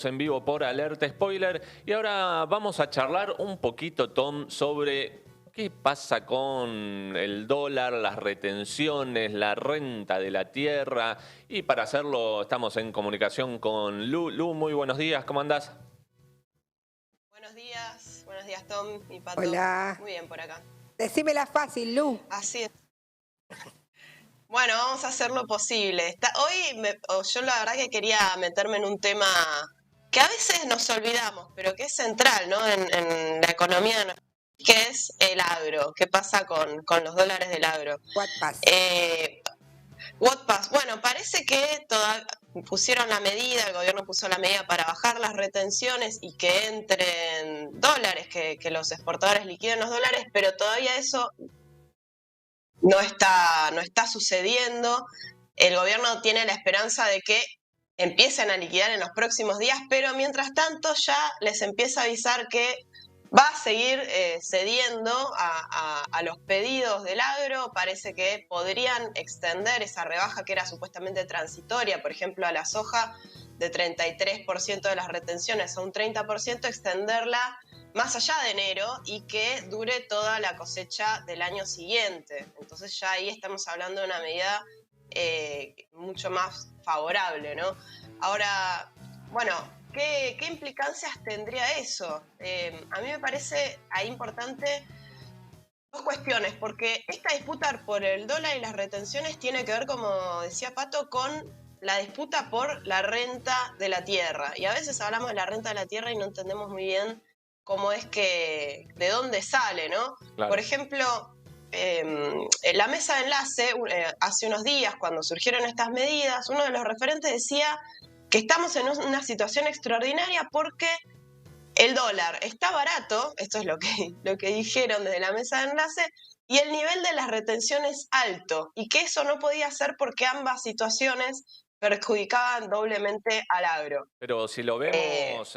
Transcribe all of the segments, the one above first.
En vivo por Alerta Spoiler y ahora vamos a charlar un poquito, Tom, sobre qué pasa con el dólar, las retenciones, la renta de la tierra, y para hacerlo estamos en comunicación con Lu. Lu, muy buenos días, ¿cómo andás? Buenos días Tom y Pato. Hola. Muy bien por acá. Decímela fácil, Lu. Así es. Bueno, vamos a hacer lo posible. Yo la verdad que quería meterme en un tema que a veces nos olvidamos, pero que es central, ¿no? En la economía, que es el agro. ¿Qué pasa con los dólares del agro? What pass. Bueno, parece que pusieron la medida, el gobierno puso la medida para bajar las retenciones y que entren dólares, que los exportadores liquiden los dólares, pero todavía eso no está sucediendo. El gobierno tiene la esperanza de que empiecen a liquidar en los próximos días, pero mientras tanto ya les empieza a avisar que va a seguir cediendo a los pedidos del agro. Parece que podrían extender esa rebaja que era supuestamente transitoria, por ejemplo, a la soja de 33% de las retenciones a un 30%, extenderla más allá de enero y que dure toda la cosecha del año siguiente. Entonces ya ahí estamos hablando de una medida mucho más favorable, ¿no? Ahora, bueno, ¿qué implicancias tendría eso? A mí me parece ahí importante dos cuestiones, porque esta disputa por el dólar y las retenciones tiene que ver, como decía Pato, con la disputa por la renta de la tierra. Y a veces hablamos de la renta de la tierra y no entendemos muy bien cómo es de dónde sale, ¿no? Claro. Por ejemplo, la mesa de enlace, hace unos días, cuando surgieron estas medidas, uno de los referentes decía que estamos en una situación extraordinaria porque el dólar está barato, esto es lo que dijeron desde la mesa de enlace, y el nivel de las retenciones alto, y que eso no podía ser porque ambas situaciones perjudicaban doblemente al agro. Pero si lo vemos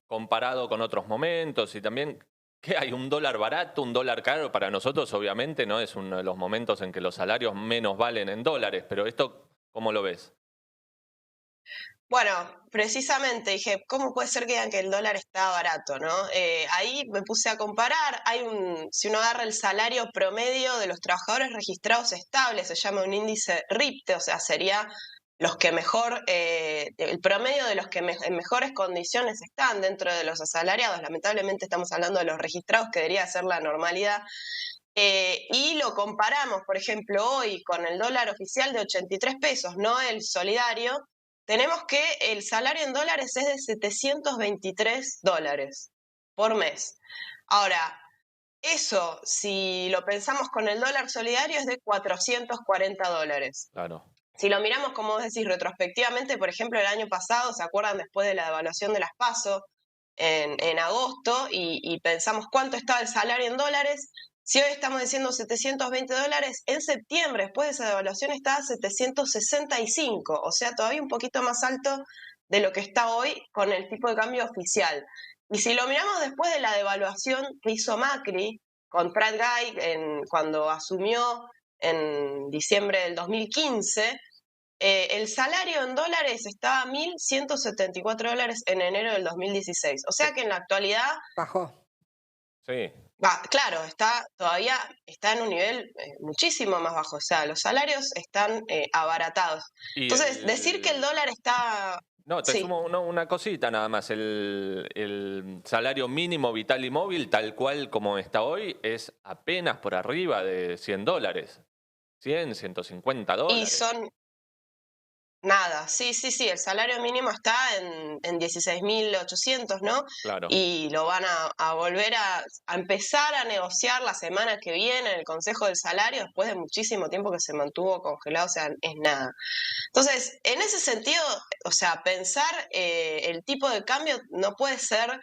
comparado con otros momentos y también, ¿qué hay? ¿Un dólar barato, un dólar caro? Para nosotros obviamente no es uno de los momentos en que los salarios menos valen en dólares, pero esto, ¿cómo lo ves? Bueno, precisamente dije, ¿cómo puede ser que digan que el dólar está barato, no? Ahí me puse a comparar, si uno agarra el salario promedio de los trabajadores registrados estables, se llama un índice RIPTE, o sea, sería los que mejor, el promedio de los que en mejores condiciones están dentro de los asalariados. Lamentablemente estamos hablando de los registrados, que debería ser la normalidad. Y lo comparamos, por ejemplo, hoy con el dólar oficial de 83 pesos, no el solidario. Tenemos que el salario en dólares es de 723 dólares por mes. Ahora, eso, si lo pensamos con el dólar solidario, es de 440 dólares. Claro. Si lo miramos, como vos decís, retrospectivamente, por ejemplo, el año pasado, ¿se acuerdan después de la devaluación de las PASO en agosto? Y pensamos cuánto estaba el salario en dólares. Si hoy estamos diciendo 720 dólares, en septiembre, después de esa devaluación, estaba a 765, o sea, todavía un poquito más alto de lo que está hoy con el tipo de cambio oficial. Y si lo miramos después de la devaluación que hizo Macri con Prat Guy cuando asumió en diciembre del 2015, el salario en dólares estaba a 1.174 dólares en enero del 2016. O sea que en la actualidad, Bajó. Sí. claro, todavía está en un nivel muchísimo más bajo. O sea, los salarios están abaratados. Y Entonces, decir que el dólar está... No, te Sí. sumo una cosita nada más. El salario mínimo vital y móvil, tal cual como está hoy, es apenas por arriba de 100 dólares. 100, 150 Y dólares. son nada, sí, el salario mínimo está en 16.800, ¿no? Claro. Y lo van a volver a empezar a negociar la semana que viene en el Consejo del Salario, después de muchísimo tiempo que se mantuvo congelado, o sea, es nada. Entonces, en ese sentido, o sea, pensar el tipo de cambio no puede ser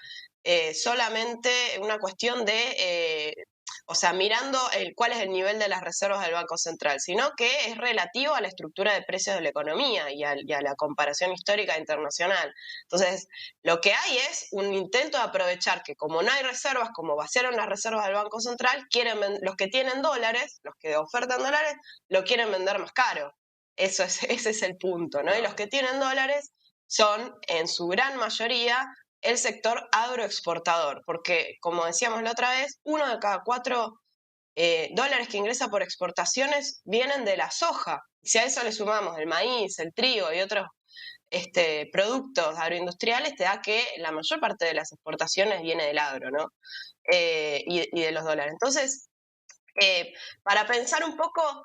solamente una cuestión de, o sea, mirando cuál es el nivel de las reservas del Banco Central, sino que es relativo a la estructura de precios de la economía y a la comparación histórica internacional. Entonces, lo que hay es un intento de aprovechar que como no hay reservas, como vaciaron las reservas del Banco Central, los que tienen dólares, los que ofertan dólares, lo quieren vender más caro. Ese es el punto, ¿no? Y los Claro. que tienen dólares son, en su gran mayoría, el sector agroexportador, porque, como decíamos la otra vez, 1 de cada 4 dólares que ingresa por exportaciones vienen de la soja. Si a eso le sumamos el maíz, el trigo y otros productos agroindustriales, te da que la mayor parte de las exportaciones viene del agro, ¿no? Y de los dólares. Entonces, para pensar un poco,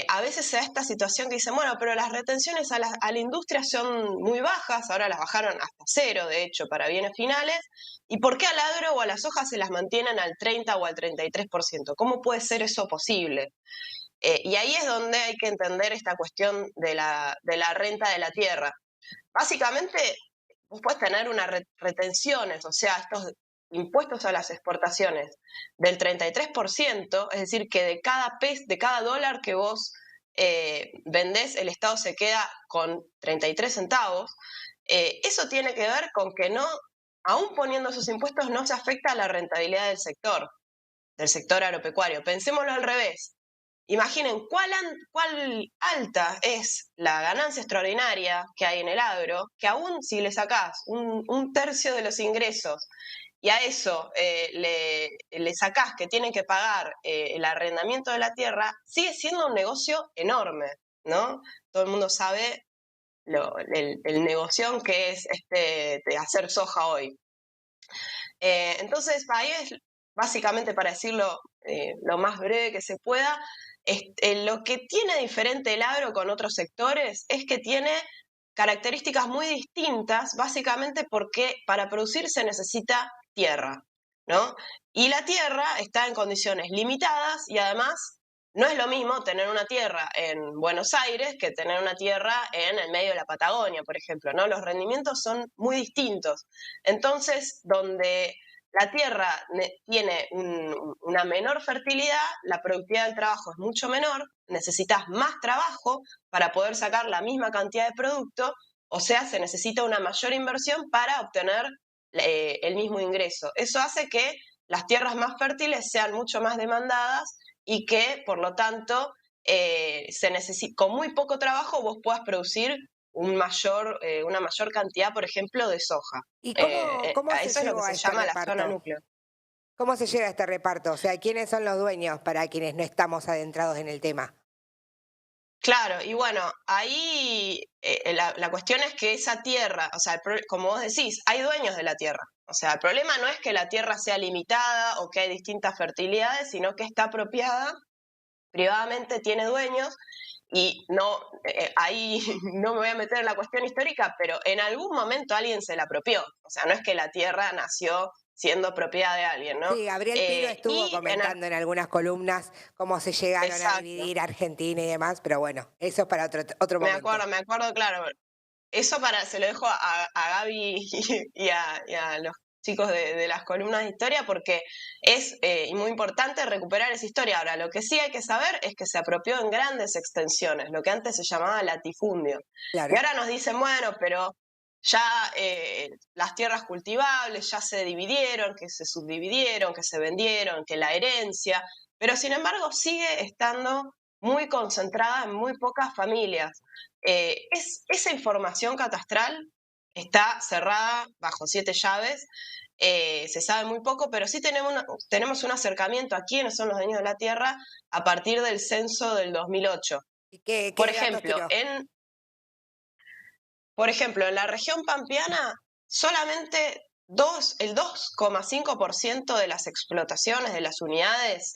a veces se da esta situación que dicen, bueno, pero las retenciones a la industria son muy bajas, ahora las bajaron hasta 0, de hecho, para bienes finales, ¿y por qué al agro o a las hojas se las mantienen al 30 o al 33%? ¿Cómo puede ser eso posible? Y ahí es donde hay que entender esta cuestión de la renta de la tierra. Básicamente, vos puedes tener unas retenciones, o sea, estos impuestos a las exportaciones del 33%, es decir, que de cada dólar que vos vendés, el Estado se queda con 33 centavos. Eso tiene que ver con que no, aún poniendo esos impuestos, no se afecta a la rentabilidad del sector agropecuario. Pensémoslo al revés. Imaginen cuál alta es la ganancia extraordinaria que hay en el agro, que aún si le sacás un tercio de los ingresos y a eso le sacás que tienen que pagar el arrendamiento de la tierra, sigue siendo un negocio enorme, ¿no? Todo el mundo sabe el negoción que es de hacer soja hoy. Entonces, ahí es básicamente, para decirlo lo más breve que se pueda, lo que tiene diferente el agro con otros sectores es que tiene características muy distintas, básicamente porque para producir se necesita tierra, ¿no? Y la tierra está en condiciones limitadas y además no es lo mismo tener una tierra en Buenos Aires que tener una tierra en el medio de la Patagonia, por ejemplo, ¿no? Los rendimientos son muy distintos. Entonces, donde la tierra tiene una menor fertilidad, la productividad del trabajo es mucho menor, necesitas más trabajo para poder sacar la misma cantidad de producto, o sea, se necesita una mayor inversión para obtener el mismo ingreso. Eso hace que las tierras más fértiles sean mucho más demandadas y que, por lo tanto, con muy poco trabajo vos puedas producir una mayor cantidad, por ejemplo, de soja. ¿Y cómo se Eso es lo que llegó a se este llama la zona reparto? núcleo. ¿Cómo se llega a este reparto? O sea, ¿quiénes son los dueños para quienes no estamos adentrados en el tema? Claro, y bueno, ahí la cuestión es que esa tierra, o sea, como vos decís, hay dueños de la tierra. O sea, el problema no es que la tierra sea limitada o que hay distintas fertilidades, sino que está apropiada, privadamente tiene dueños, y no, ahí no me voy a meter en la cuestión histórica, pero en algún momento alguien se la apropió. O sea, no es que la tierra nació siendo propiedad de alguien, ¿no? Sí, Gabriel Piro estuvo Y comentando en algunas columnas cómo se llegaron a exacto, dividir Argentina y demás, pero bueno, eso es para otro momento. me acuerdo, claro. Eso se lo dejo a Gaby y a los chicos de las columnas de historia, porque es muy importante recuperar esa historia. Ahora, lo que sí hay que saber es que se apropió en grandes extensiones, lo que antes se llamaba latifundio. Y Claro. ahora nos dicen, bueno, pero ya las tierras cultivables ya se dividieron, que se subdividieron, que se vendieron, que la herencia, pero sin embargo sigue estando muy concentrada en muy pocas familias. Esa información catastral está cerrada bajo 7 llaves, se sabe muy poco, pero sí tenemos un acercamiento a quiénes son los dueños de la tierra a partir del censo del 2008. ¿Y qué Por datos ejemplo, tiró? en la región pampeana, solamente el 2,5% de las explotaciones de las unidades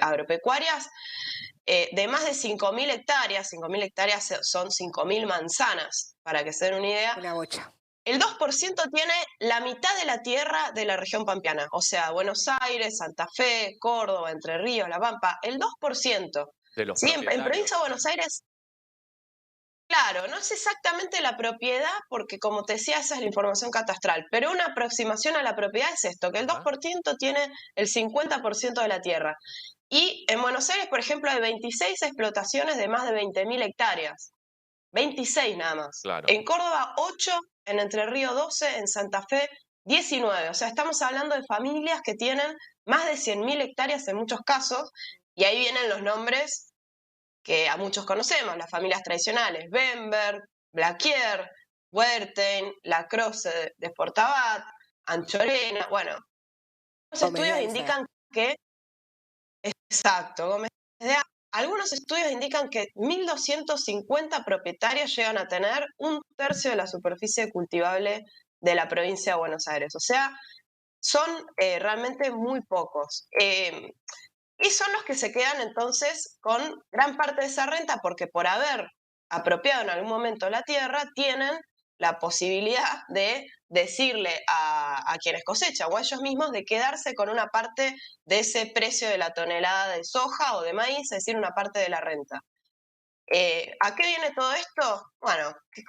agropecuarias de más de 5.000 hectáreas, 5.000 hectáreas son 5.000 manzanas, para que se den una idea, Una bocha. el 2% tiene la mitad de la tierra de la región pampeana, o sea, Buenos Aires, Santa Fe, Córdoba, Entre Ríos, La Pampa, el 2%. de los Sí, en provincia de propietarios. Buenos Aires, claro, no es exactamente la propiedad, porque como te decía, esa es la información catastral, pero una aproximación a la propiedad es esto, que el Ajá, 2% tiene el 50% de la tierra. Y en Buenos Aires, por ejemplo, hay 26 explotaciones de más de 20.000 hectáreas. 26 nada más. claro. En Córdoba, 8, en Entre Ríos, 12, en Santa Fe, 19. O sea, estamos hablando de familias que tienen más de 100.000 hectáreas en muchos casos, y ahí vienen los nombres que a muchos conocemos, las familias tradicionales, Bember, Blaquier, Wertheim, La Croce de Portabat, Anchorena, bueno, los Gómez de estudios Alza. indican que, exacto, Gómez de Alza, algunos estudios indican que 1.250 propietarios llegan a tener 1/3 de la superficie cultivable de la provincia de Buenos Aires. O sea, son realmente muy pocos. Y son los que se quedan entonces con gran parte de esa renta porque por haber apropiado en algún momento la tierra, tienen la posibilidad de decirle a quienes cosechan o a ellos mismos de quedarse con una parte de ese precio de la tonelada de soja o de maíz, es decir, una parte de la renta. ¿A qué viene todo esto? Bueno, que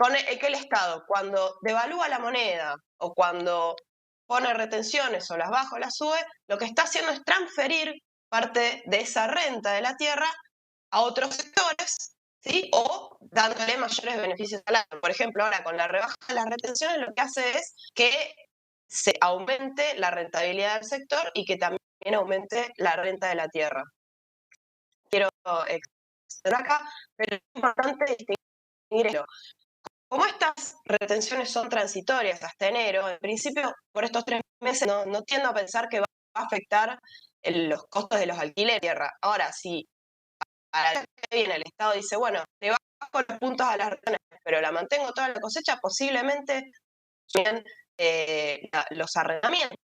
el Estado, cuando devalúa la moneda o cuando pone retenciones o las baja o las sube, lo que está haciendo es transferir parte de esa renta de la tierra a otros sectores, ¿sí? O dándole mayores beneficios al agro. Por ejemplo, ahora con la rebaja de las retenciones lo que hace es que se aumente la rentabilidad del sector y que también aumente la renta de la tierra. Quiero extender acá, pero es importante distinguir esto. Como estas retenciones son transitorias hasta enero, en principio por estos 3 meses no tiendo a pensar que va a afectar los costos de los alquileres de tierra. Ahora, si para el año que viene el Estado dice, bueno, le bajo los puntos a las retenciones, pero la mantengo toda la cosecha, posiblemente suben los arrendamientos,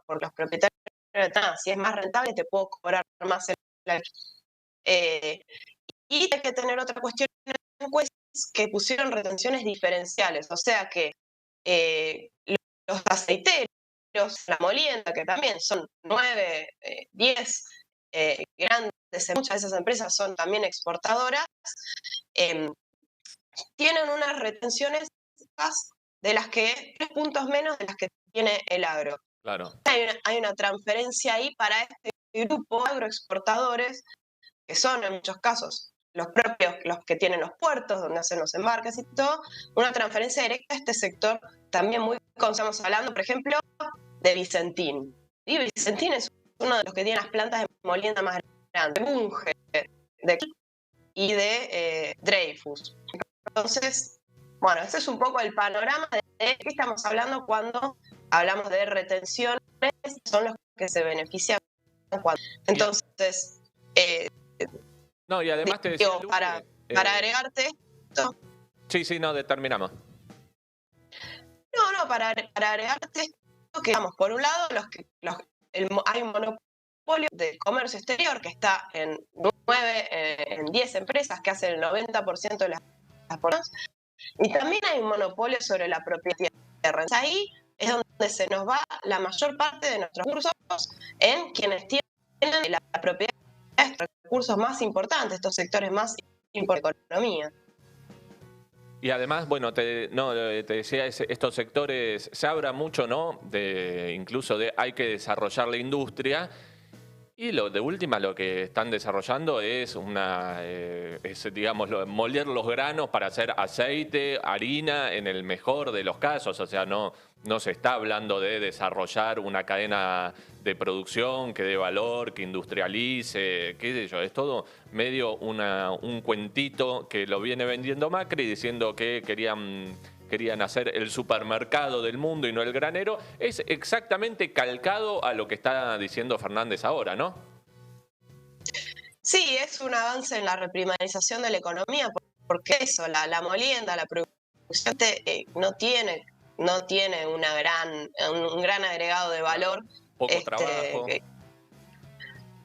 porque los propietarios, si es más rentable, te puedo cobrar más el alquiler. Y hay que tener otra cuestión en cuenta, que pusieron retenciones diferenciales, o sea que los aceiteros, la molienda, que también son 9, 10 grandes, muchas de esas empresas son también exportadoras, tienen unas retenciones de las que, 3 puntos menos de las que tiene el agro. Claro. Hay una transferencia ahí para este grupo de agroexportadores, que son en muchos casos los propios, los que tienen los puertos, donde hacen los embarques y todo, una transferencia directa a este sector también muy, como estamos hablando, por ejemplo, de Vicentín. Y Vicentín es uno de los que tiene las plantas de molienda más grandes, de Bunge, y de Dreyfus. Entonces, bueno, ese es un poco el panorama de qué estamos hablando cuando hablamos de retenciones, son los que se benefician. Entonces, no, y además te decía, digo, para agregarte esto. Sí, no, terminamos. No, para agregarte esto, que vamos, por un lado, hay un monopolio de comercio exterior que está en 10 empresas que hacen el 90% de las exportaciones, y también hay un monopolio sobre la propiedad de tierra. Ahí es donde se nos va la mayor parte de nuestros recursos en quienes tienen la propiedad de estos recursos más importantes, estos sectores más importantes de la economía. Y además, bueno, te decía, estos sectores, se habla mucho, ¿no? Incluso de hay que desarrollar la industria. Y de última lo que están desarrollando es digamos, moler los granos para hacer aceite, harina, en el mejor de los casos. O sea, no se está hablando de desarrollar una cadena de producción que dé valor, que industrialice, qué sé yo. Es todo medio un cuentito que lo viene vendiendo Macri diciendo que querían hacer el supermercado del mundo y no el granero. Es exactamente calcado a lo que está diciendo Fernández ahora, ¿no? Sí, es un avance en la reprimarización de la economía, porque eso, la molienda, la producción no tiene un gran agregado de valor. Poco trabajo.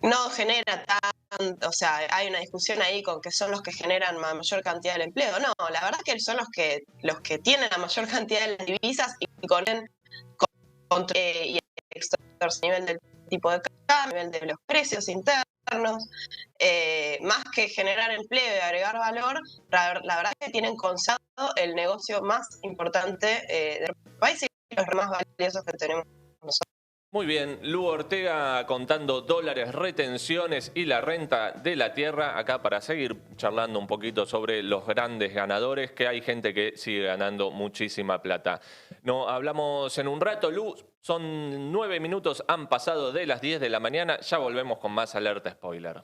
No genera tanto, o sea, hay una discusión ahí con que son los que generan mayor cantidad de empleo. No, la verdad es que son los que tienen la mayor cantidad de divisas y con y a nivel del tipo de cambio, a nivel de los precios internos, más que generar empleo y agregar valor, la verdad es que tienen consagrado el negocio más importante del país y los más valiosos que tenemos nosotros. Muy bien, Lu Ortega contando dólares, retenciones y la renta de la tierra, acá para seguir charlando un poquito sobre los grandes ganadores, que hay gente que sigue ganando muchísima plata. No, hablamos en un rato, Lu, son 9 minutos, han pasado de las 10 de la mañana, ya volvemos con más Alerta Spoiler.